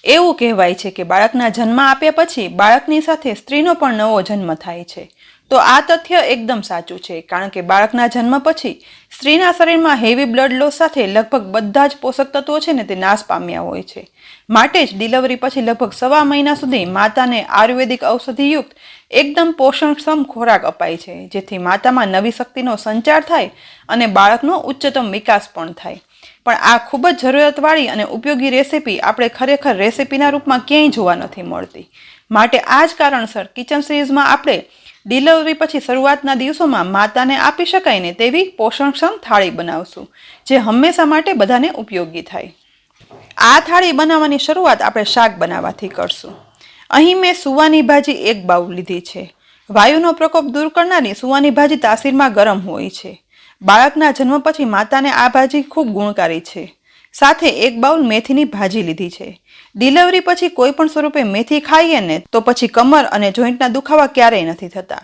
એવું કહેવાય છે કે બાળકના જન્મ આપ્યા પછી બાળકની સાથે સ્ત્રીનો પણ નવો જન્મ થાય છે. તો આ તથ્ય એકદમ સાચું છે, કારણ કે બાળકના જન્મ પછી સ્ત્રીના શરીરમાં હેવી બ્લડ લોસ સાથે લગભગ બધા જ પોષક તત્વો છે ને તે નાશ પામ્યા હોય છે. માટે જ ડિલિવરી પછી લગભગ 1.5 મહિના સુધી માતાને આયુર્વેદિક ઔષધિયુક્ત એકદમ પોષણક્ષમ ખોરાક અપાય છે, જેથી માતામાં નવી શક્તિનો સંચાર થાય અને બાળકનો ઉચ્ચતમ વિકાસ પણ થાય. પણ આ ખૂબ જ જરૂરિયાતવાળી અને ઉપયોગી રેસીપી આપણે ખરેખર રેસીપીના રૂપમાં ક્યાંય જોવા નથી મળતી. માટે આ જ કારણસર કિચન સિરીઝમાં આપણે ડિલિવરી પછી શરૂઆતના દિવસોમાં માતાને આપી શકાય ને તેવી પોષણક્ષમ થાળી બનાવશું, જે હંમેશા માટે બધાને ઉપયોગી થાય. આ થાળી બનાવવાની શરૂઆત આપણે શાક બનાવવાથી કરશું. અહીં મેં સુવાની ભાજી 1 બાઉલ લીધી છે. વાયુનો પ્રકોપ દૂર કરનારી સુવાની ભાજી તાસીરમાં ગરમ હોય છે. બાળકના જન્મ પછી માતાને આ ભાજી ખૂબ ગુણકારી છે. સાથે 1 બાઉલ મેથીની ભાજી લીધી છે. ડિલિવરી પછી કોઈ પણ સ્વરૂપે મેથી ખાઈએ ને તો પછી કમર અને જોઈન્ટના દુખાવા ક્યારેય નથી થતા.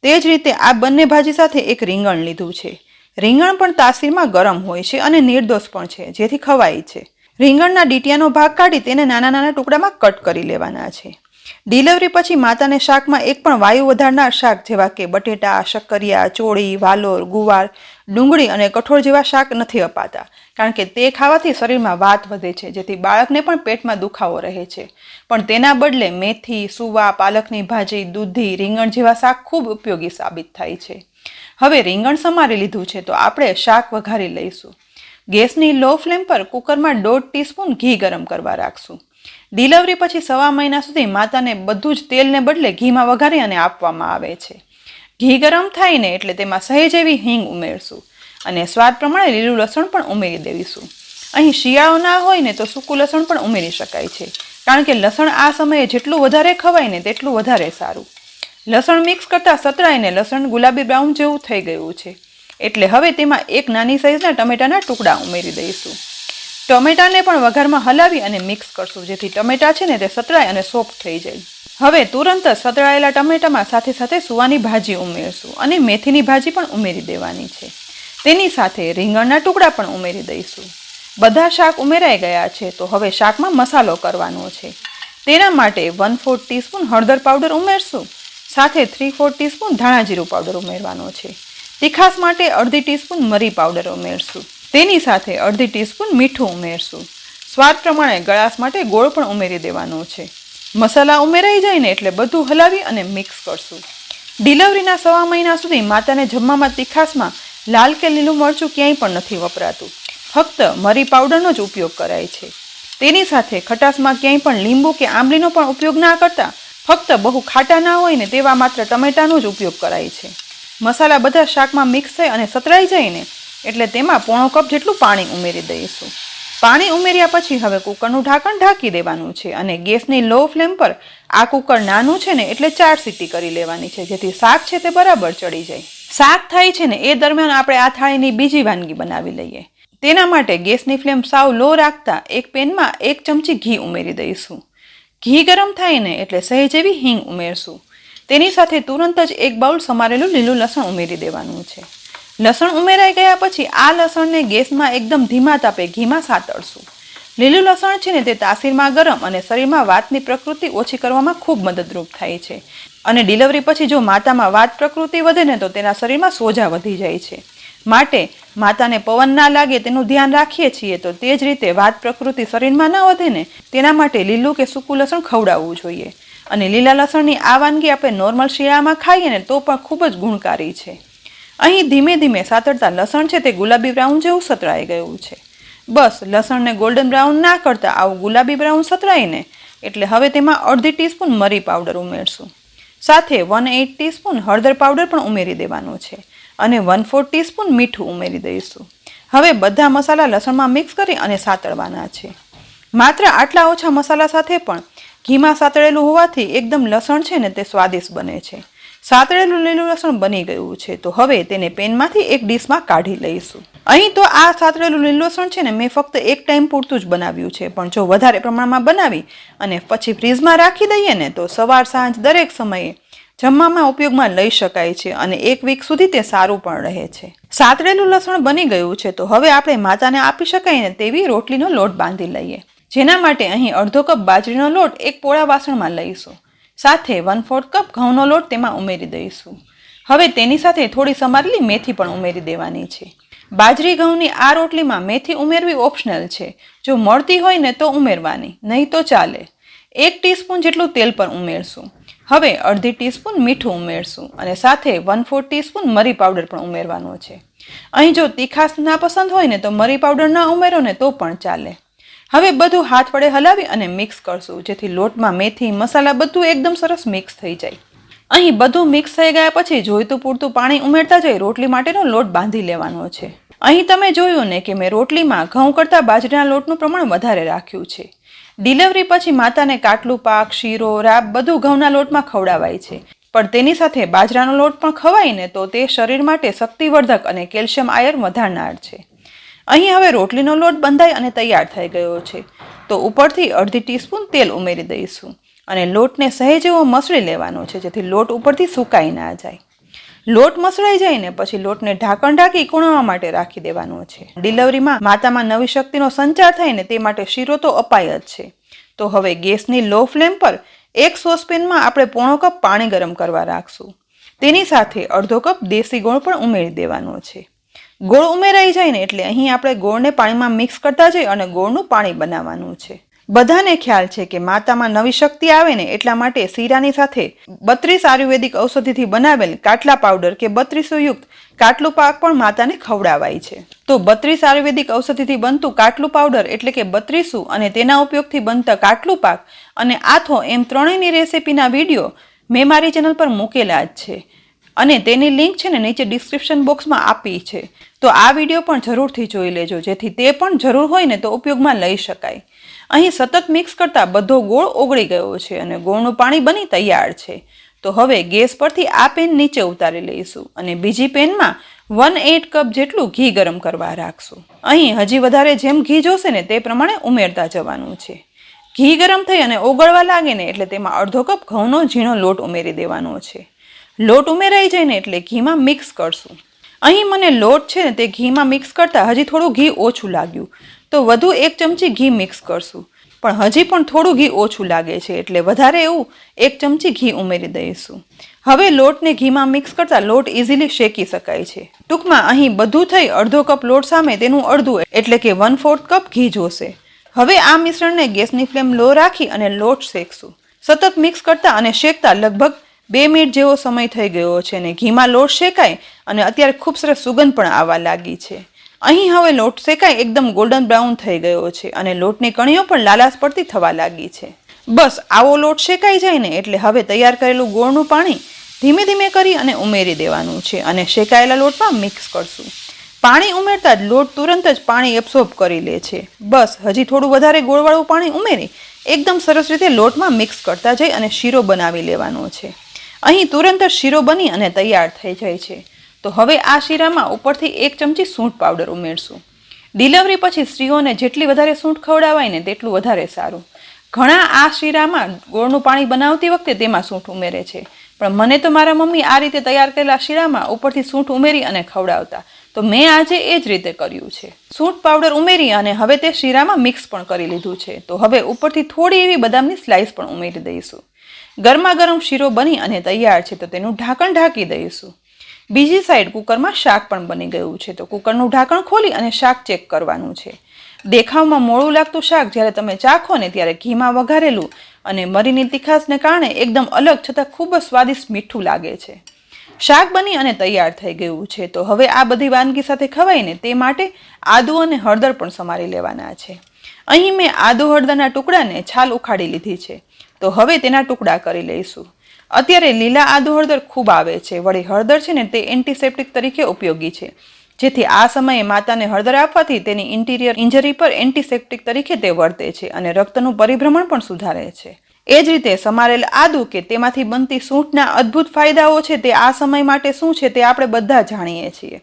તે જ રીતે આ બંને ભાજી સાથે 1 રીંગણ લીધું છે. રીંગણ પણ તાસીરમાં ગરમ હોય છે અને નિર્દોષ પણ છે, જેથી ખવાય છે. રીંગણના ડીટીયાનો ભાગ કાઢી તેને નાના નાના ટુકડામાં કટ કરી લેવાના છે. ડિલિવરી પછી માતાને શાકમાં એક પણ વાયુ વધારનાર શાક જેવા કે બટેટા, શક્કરિયા, ચોળી, વાલોર, ગુવાર, ડુંગળી અને કઠોળ જેવા શાક નથી અપાતા, કારણ કે તે ખાવાથી શરીરમાં વાત વધે છે, જેથી બાળકને પણ પેટમાં દુખાવો રહે છે. પણ તેના બદલે મેથી, સુવા, પાલકની ભાજી, દૂધી, રીંગણ જેવા શાક ખૂબ ઉપયોગી સાબિત થાય છે. હવે રીંગણ સમારી લીધું છે તો આપણે શાક વઘારી લઈશું. ગેસની લો ફ્લેમ પર કુકરમાં 1.5 ટીસ્પૂન ઘી ગરમ કરવા રાખશું. ડિલિવરી પછી 1.5 મહિના સુધી માતાને બધું જ તેલને બદલે ઘીમાં વઘારી અને આપવામાં આવે છે. ઘી ગરમ થાય ને એટલે તેમાં સહેજ એવી હિંગ ઉમેરશું અને સ્વાદ પ્રમાણે લીલું લસણ પણ ઉમેરી દેવીશું. અહીં શિયાળો ના હોય ને તો સૂકું લસણ પણ ઉમેરી શકાય છે, કારણ કે લસણ આ સમયે જેટલું વધારે ખવાય ને તેટલું વધારે સારું. લસણ મિક્સ કરતાં સતરાઈને લસણ ગુલાબી બ્રાઉન જેવું થઈ ગયું છે, એટલે હવે તેમાં 1 નાની સાઈઝના ટમેટાના ટુકડા ઉમેરી દઈશું. ટમેટાને પણ વઘારમાં હલાવી અને મિક્સ કરશું, જેથી ટમેટા છે ને તે સતરાય અને સોફ્ટ થઈ જાય. હવે તુરંત જ સતરાયેલા ટમેટામાં સાથે સાથે સુવાની ભાજી ઉમેરશું અને મેથીની ભાજી પણ ઉમેરી દેવાની છે. તેની સાથે રીંગણના ટુકડા પણ ઉમેરી દઈશું. બધા શાક ઉમેરાઈ ગયા છે તો હવે શાકમાં મસાલો કરવાનો છે. તેના માટે 1/4 ટીસ્પૂન હળદર પાવડર ઉમેરશું. સાથે 3/4 ટીસ્પૂન ધાણા જીરું પાવડર ઉમેરવાનો છે. તીખાસ માટે 1/2 ટીસ્પૂન મરી પાવડર ઉમેરશું. તેની સાથે 1/2 ટીસ્પૂન મીઠું ઉમેરશું. સ્વાદ પ્રમાણે ગળાશ માટે ગોળ પણ ઉમેરી દેવાનો છે. મસાલા ઉમેરાઈ જાય ને એટલે બધું હલાવી અને મિક્સ કરશું. ડિલિવરીના 1.5 મહિના સુધી માતાને જમવામાં તીખાસમાં લાલ કે લીલું મરચું ક્યાંય પણ નથી વપરાતું, ફક્ત મરી પાવડરનો જ ઉપયોગ કરાય છે. તેની સાથે ખટાશમાં ક્યાંય પણ લીંબુ કે આંબલીનો પણ ઉપયોગ ના કરતા ફક્ત બહુ ખાટા ના હોય ને તેવા માત્ર ટમેટાનો જ ઉપયોગ કરાય છે. મસાલા બધા શાકમાં મિક્સ થઈ અને સતરાઈ જાય ને એટલે તેમાં 1/4 કપ જેટલું પાણી ઉમેરી દઈશું. પાણી ઉમેર્યા પછી હવે કુકરનું ઢાંકણ ઢાંકી દેવાનું છે અને ગેસની લો ફ્લેમ પર આ કુકર નાનું છે ને એટલે 4 સીટી કરી લેવાની છે, જેથી શાક છે તે બરાબર ચડી જાય. શાક થાય છે ને એ દરમિયાન આપણે આ થાળીની બીજી વાનગી બનાવી લઈએ. તેના માટે ગેસની ફ્લેમ સાવ લો રાખતા એક પેનમાં 1 ચમચી ઘી ઉમેરી દઈશું. ઘી ગરમ થાય ને એટલે સહેજ એવી હિંગ ઉમેરશું. તેની સાથે તુરંત જ 1 બાઉલ સમારેલું લીલું લસણ ઉમેરી દેવાનું છે. લસણ ઉમેરાઈ ગયા પછી આ લસણને ગેસમાં એકદમ ધીમા તાપે ઘીમાં સાતળશું. લીલું લસણ છે ને તે તાસીરમાં ગરમ અને શરીરમાં વાતની પ્રકૃતિ ઓછી કરવામાં ખૂબ મદદરૂપ થાય છે. અને ડિલિવરી પછી જો માતામાં વાત પ્રકૃતિ વધે ને તો તેના શરીરમાં સોજા વધી જાય છે. માટે માતાને પવન ના લાગે તેનું ધ્યાન રાખીએ છીએ, તો તે જ રીતે વાત પ્રકૃતિ શરીરમાં ના વધે ને તેના માટે લીલું કે સૂકું લસણ ખવડાવવું જોઈએ. અને લીલા લસણની આ વાનગી આપણે નોર્મલ શિયાળામાં ખાઈએ ને તો પણ ખૂબ જ ગુણકારી છે. અહીં ધીમે ધીમે સાતળતા લસણ છે તે ગુલાબી બ્રાઉન જેવું સતરાઈ ગયું છે. બસ લસણને ગોલ્ડન બ્રાઉન ના કરતા આવું ગુલાબી બ્રાઉન સતરાઈને એટલે હવે તેમાં 1/2 ટીસ્પૂન મરી પાવડર ઉમેરશું. સાથે 1/8 ટીસ્પૂન હળદર પાવડર પણ ઉમેરી દેવાનો છે અને 1/4 ટીસ્પૂન મીઠું ઉમેરી દઈશું. હવે બધા મસાલા લસણમાં મિક્સ કરી અને સાતળવાના છે. માત્ર આટલા ઓછા મસાલા સાથે પણ ઘીમાં સાતળેલું હોવાથી એકદમ લસણ છે ને તે સ્વાદિષ્ટ બને છે. સાતળેલું લીલું લસણ બની ગયું છે તો હવે તેને પેનમાંથી એક ડીશમાં કાઢી લઈશું. અહીં તો આ સાતળેલું લીલું લસણ છે ને મેં ફક્ત એક ટાઈમ પૂરતું જ બનાવ્યું છે, પણ જો વધારે પ્રમાણમાં બનાવી અને પછી ફ્રીઝમાં રાખી દઈએ ને તો સવાર સાંજ દરેક સમયે જમવામાં ઉપયોગમાં લઈ શકાય છે અને 1 વીક સુધી તે સારું પણ રહે છે. સાતળેલું લસણ બની ગયું છે તો હવે આપણે માતાને આપી શકાય ને તેવી રોટલીનો લોટ બાંધી લઈએ. જેના માટે અહીં અડધો કપ બાજરીનો લોટ એક પોળા વાસણમાં લઈશું. સાથે 1/4 કપ ઘઉંનો લોટ તેમાં ઉમેરી દઈશું. હવે તેની સાથે થોડી સમારેલી મેથી પણ ઉમેરી દેવાની છે. બાજરી ઘઉંની આ રોટલીમાં મેથી ઉમેરવી ઓપ્શનલ છે. જો મળતી હોય ને તો ઉમેરવાની, નહીં તો ચાલે. 1 ટીસ્પૂન જેટલું તેલ પણ ઉમેરશું. હવે અડધી ટીસ્પૂન મીઠું ઉમેરશું અને સાથે 1/4 ટીસ્પૂન મરી પાવડર પણ ઉમેરવાનો છે. અહીં જો તીખાશ ના પસંદ હોય ને તો મરી પાવડર ના ઉમેરો ને તો પણ ચાલે. હવે બધું હાથ વડે હલાવી અને મિક્સ કરશું, જેથી લોટમાં મેથી મસાલા બધું એકદમ સરસ મિક્સ થઈ જાય. અહીં બધું મિક્સ થઈ ગયા પછી જોઈતું પૂરતું પાણી ઉમેરતા જઈ રોટલી માટેનો લોટ બાંધી લેવાનો છે. અહીં તમે જોયું ને કે મેં રોટલીમાં ઘઉં કરતાં બાજરાના લોટનું પ્રમાણ વધારે રાખ્યું છે. ડિલિવરી પછી માતાને કાટલું પાક, શીરો, રાબ બધું ઘઉંના લોટમાં ખવડાવાય છે, પણ તેની સાથે બાજરાનો લોટ પણ ખવાય ને તો તે શરીર માટે શક્તિવર્ધક અને કેલ્શિયમ આયર્ન વધારનાર છે. અહીં હવે રોટલીનો લોટ બંધાઈ અને તૈયાર થઈ ગયો છે, તો ઉપરથી અડધી ટીસ્પૂન તેલ ઉમેરી દઈશું અને લોટને સહેજ એવો મસળી લેવાનો છે, જેથી લોટ ઉપરથી સુકાઈ ના જાય. લોટ મસળાઈ જાય ને પછી લોટને ઢાંકણ ઢાંકી કૂણવા માટે રાખી દેવાનો છે. ડિલિવરીમાં માતામાં નવી શક્તિનો સંચાર થાય ને તે માટે શીરો તો અપાય જ છે. તો હવે ગેસની લો ફ્લેમ પર એક સોસપેનમાં આપણે પોણો કપ પાણી ગરમ કરવા રાખશું. તેની સાથે અડધો કપ દેશી ગોળ પણ ઉમેરી દેવાનો છે. ગોળ ઉમેરાઈ જાય ને એટલે અહીં આપણે ગોળને પાણીમાં મિક્સ કરતા જઈ અને ગોળનું પાણી બનાવવાનું છે. બધાને ખ્યાલ છે કે માતામાં નવી શક્તિ આવે ને એટલા માટે શીરાની સાથે 32 આયુર્વેદિક ઔષધિથી બનાવેલ કાટલા પાવડર કે 32 યુક્ત કાટલું પાક પણ માતાને ખવડાવાય છે. તો 32 આયુર્વેદિક ઔષધિથી બનતું કાટલું પાવડર એટલે કે 32 અને તેના ઉપયોગથી બનતા કાટલું પાક અને આથો એમ ત્રણેયની રેસીપીના વિડીયો મેં મારી ચેનલ પર મૂકેલા જ છે અને તેની લિંક છે ને નીચે ડિસ્ક્રિપ્શન બોક્સમાં આપી છે. તો આ વિડીયો પણ જરૂરથી જોઈ લેજો, જેથી તે પણ જરૂર હોય ને તો ઉપયોગમાં લઈ શકાય. અહીં સતત મિક્સ કરતા બધો ગોળ ઓગળી ગયો છે અને ગોળનું પાણી બની તૈયાર છે. તો હવે ગેસ પરથી આ પેન નીચે ઉતારી લઈશું અને બીજી પેનમાં 1/8 કપ જેટલું ઘી ગરમ કરવા રાખશું. અહીં હજી વધારે જેમ ઘી જોશે ને તે પ્રમાણે ઉમેરતા જવાનું છે. ઘી ગરમ થઈ અને ઓગળવા લાગે ને એટલે તેમાં અડધો કપ ઘઉંનો ઝીણો લોટ ઉમેરી દેવાનો છે. લોટ ઉમેરાઈ જાય ને એટલે ઘીમાં મિક્સ કરશું. અહીં મને લોટ છે ને તે ઘીમાં મિક્સ કરતા હજી થોડું ઘી ઓછું લાગ્યું, તો વધુ 1 ચમચી ઘી મિક્સ કરશું. પણ હજી પણ થોડું ઘી ઓછું લાગે છે એટલે વધારે એવું 1 ચમચી ઘી ઉમેરી દઈશું. હવે લોટને ઘીમાં મિક્સ કરતા લોટ ઇઝીલી શેકી શકાય છે. ટૂંકમાં અહીં બધું થઈ અડધો કપ લોટ સામે તેનું અડધું એટલે કે 1/4 કપ ઘી જોશે. હવે આ મિશ્રણને ગેસની ફ્લેમ લો રાખી અને લોટ શેકશું. સતત મિક્સ કરતા અને શેકતા લગભગ 2 મિનિટ જેવો સમય થઈ ગયો છે અને ઘીમાં લોટ શેકાય અને અત્યારે ખૂબ સરસ સુગંધ પણ આવવા લાગી છે. અહીં હવે લોટ શેકાય એકદમ ગોલ્ડન બ્રાઉન થઈ ગયો છે અને લોટની કણીઓ પણ લાલાશ પડતી થવા લાગી છે. બસ આવો લોટ શેકાઈ જાય ને એટલે હવે તૈયાર કરેલું ગોળનું પાણી ધીમે ધીમે કરી અને ઉમેરી દેવાનું છે અને શેકાયેલા લોટમાં મિક્સ કરશું. પાણી ઉમેરતા જ લોટ તુરંત જ પાણી એબ્સોર્બ કરી લે છે. બસ હજી થોડું વધારે ગોળવાળું પાણી ઉમેરી એકદમ સરસ રીતે લોટમાં મિક્સ કરતા જઈ અને શીરો બનાવી લેવાનો છે. અહીં તુરંત જ શીરો બની અને તૈયાર થઈ જાય છે. તો હવે આ શીરામાં ઉપરથી 1 ચમચી સૂંઠ પાવડર ઉમેરશું. ડિલિવરી પછી સ્ત્રીઓને જેટલી વધારે સૂંઠ ખવડાવાય ને તેટલું વધારે સારું. ઘણા આ શીરામાં ગોળનું પાણી બનાવતી વખતે તેમાં સૂંઠ ઉમેરે છે, પણ મને તો મારા મમ્મી આ રીતે તૈયાર કરેલા શીરામાં ઉપરથી સૂંઠ ઉમેરી અને ખવડાવતા, તો મેં આજે એ જ રીતે કર્યું છે. સૂંઠ પાવડર ઉમેરી અને હવે તે શીરામાં મિક્સ પણ કરી લીધું છે. તો હવે ઉપરથી થોડી એવી બદામની સ્લાઇસ પણ ઉમેરી દઈશું. ગરમા ગરમ શીરો બની અને તૈયાર છે, તો તેનું ઢાંકણ ઢાંકી દઈશું. બીજી સાઈડ કુકરમાં શાક પણ બની ગયું છે, તો કુકરનું ઢાંકણ ખોલી અને શાક ચેક કરવાનું છે. દેખાવમાં મોળું લાગતું શાક જ્યારે તમે ચાખો ને ત્યારે ઘીમાં વઘારેલું અને મરીની તીખાશને કારણે એકદમ અલગ છતાં ખૂબ જ સ્વાદિષ્ટ મીઠું લાગે છે. શાક બની અને તૈયાર થઈ ગયું છે. તો હવે આ બધી વાનગી સાથે ખવાય ને તે માટે આદુ અને હળદર પણ સમારી લેવાના છે. અહીં મેં આદુ હળદરના ટુકડાને છાલ ઉખાડી લીધી છે, તો હવે તેના ટુકડા કરી લઈશું. અત્યારે લીલા આદુ હળદર ખૂબ આવે છે. વળી હળદર છે ને તે એન્ટીસેપ્ટિક તરીકે ઉપયોગી છે, જેથી આ સમયે માતાને હળદર આપવાથી તેની ઇન્ટિરિયર ઇન્જરી પર એન્ટીસેપ્ટિક તરીકે તે વર્તે છે અને રક્તનું પરિભ્રમણ પણ સુધારે છે. એ જ રીતે સમારેલ આદુ કે તેમાંથી બનતી સૂંઠના અદ્ભુત ફાયદાઓ છે તે આ સમય માટે શું છે તે આપણે બધા જાણીએ છીએ.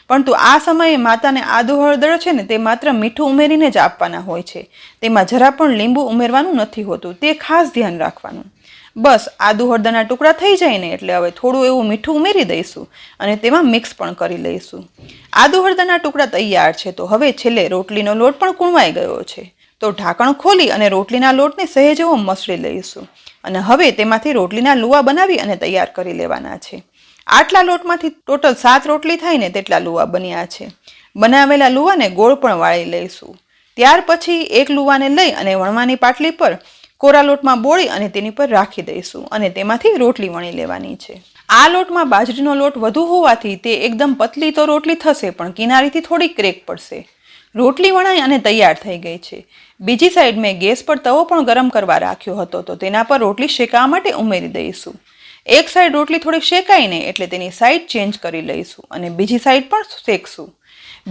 પરંતુ આ સમયે માતાને આદુ હળદર છે ને તે માત્ર મીઠું ઉમેરીને જ આપવાના હોય છે. તેમાં જરા પણ લીંબુ ઉમેરવાનું નથી હોતું, તે ખાસ ધ્યાન રાખવાનું. બસ આદુ હળદરના ટુકડા થઈ જાય ને એટલે હવે થોડું એવું મીઠું ઉમેરી દઈશું અને તેમાં મિક્સ પણ કરી લઈશું. આદુ હળદરના ટુકડા તૈયાર છે. તો હવે છેલ્લે રોટલીનો લોટ પણ કૂણવાઈ ગયો છે. તો તો ઢાંકણ ખોલી અને રોટલીના લોટને સહેજ એવો મસળી લઈશું અને હવે તેમાંથી રોટલીના લુવા બનાવી અને તૈયાર કરી લેવાના છે. આટલા લોટમાંથી ટોટલ 7 રોટલી થાય ને તેટલા લુવા બન્યા છે. બનાવેલા લુવાને ગોળ પણ વાળી લઈશું. ત્યાર પછી એક લુવાને લઈ અને વણવાની પાટલી પર કોરા લોટમાં બોળી અને તેની પર રાખી દઈશું અને તેમાંથી રોટલી વણી લેવાની છે. આ લોટમાં બાજરીનો લોટ વધુ હોવાથી તે એકદમ પતલી તો રોટલી થશે, પણ કિનારીથી થોડી ક્રેક પડશે. રોટલી વણાઈ અને તૈયાર થઈ ગઈ છે. બીજી સાઈડ મેં ગેસ પર તવો પણ ગરમ કરવા રાખ્યો હતો, તો તેના પર રોટલી શેકાવા માટે ઉમેરી દઈશું. એક સાઈડ રોટલી થોડી શેકાઈ ને એટલે તેની સાઈડ ચેન્જ કરી લઈશું અને બીજી સાઈડ પણ શેકશું.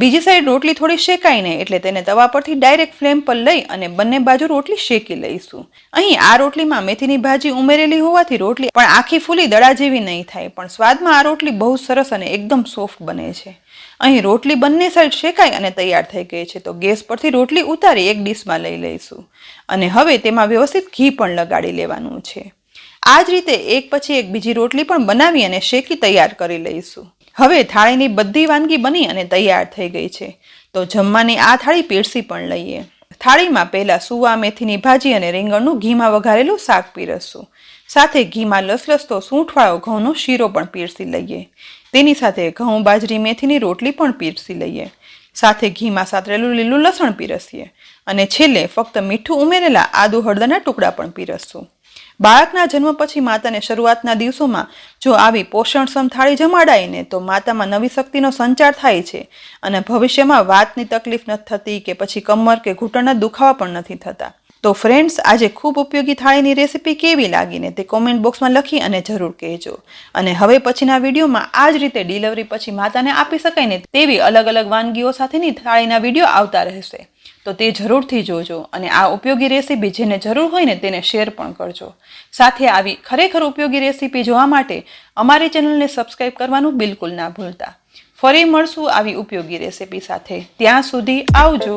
બીજી સાઈડ રોટલી થોડી શેકાઈ ને એટલે તેને તવા પરથી ડાયરેક્ટ ફ્લેમ પર લઈ અને બંને બાજુ રોટલી શેકી લઈશું. અહીં આ રોટલીમાં મેથીની ભાજી ઉમેરેલી હોવાથી રોટલી પણ આખી ફૂલી દડા જેવી નહીં થાય, પણ સ્વાદમાં આ રોટલી બહુ સરસ અને એકદમ સોફ્ટ બને છે. અહીં રોટલી બંને સાઈડ શેકાઈ અને તૈયાર થઈ ગઈ છે, તો ગેસ પરથી રોટલી ઉતારી એક ડીશમાં લઈ લઈશું અને હવે તેમાં વ્યવસ્થિત ઘી પણ લગાડી લેવાનું છે. આ જ રીતે એક પછી એક બીજી રોટલી પણ બનાવી અને શેકી તૈયાર કરી લઈશું. હવે થાળીની બધી વાનગી બની અને તૈયાર થઈ ગઈ છે, તો જમવાની આ થાળી પીરસી પણ લઈએ. થાળીમાં પહેલા સુવા, મેથીની ભાજી અને રીંગણનું ઘીમાં વઘારેલું શાક પીરસશું. સાથે ઘીમાં લસલસતો સૂંઠવાળો ઘઉંનો શીરો પણ પીરસી લઈએ. તેની સાથે ઘઉં, બાજરી, મેથીની રોટલી પણ પીરસી લઈએ. સાથે ઘીમાં સાતરેલું લીલું લસણ પીરસીએ અને છેલ્લે ફક્ત મીઠું ઉમેરેલા આદુ હળદરના ટુકડા પણ પીરસશું. બાળકના જન્મ પછી માતાને શરૂઆતના દિવસોમાં જો આવી પોષણક્ષમ થાળી જમાડાય ને તો માતામાં નવી શક્તિનો સંચાર થાય છે અને ભવિષ્યમાં વાતની તકલીફ નથી થતી કે પછી કમર કે ઘૂંટણના દુખાવા પણ નથી થતા. તો ફ્રેન્ડ્સ, આજે ખૂબ ઉપયોગી થાળીની રેસીપી કેવી લાગીને તે કોમેન્ટ બોક્સમાં લખી અને જરૂર કહેજો. અને હવે પછીના વિડીયોમાં આ જ રીતે ડિલિવરી પછી માતાને આપી શકાય ને તેવી અલગ અલગ વાનગીઓ સાથેની થાળીના વિડીયો આવતા રહેશે, તો તે જરૂરથી જોજો અને આ ઉપયોગી રેસીપી જેને જરૂર હોય ને તેને શેર પણ કરજો. સાથે આવી ખરેખર ઉપયોગી રેસીપી જોવા માટે અમારી ચેનલને સબસ્ક્રાઈબ કરવાનું બિલકુલ ના ભૂલતા. ફરી મળશું આવી ઉપયોગી રેસીપી સાથે. ત્યાં સુધી આવજો.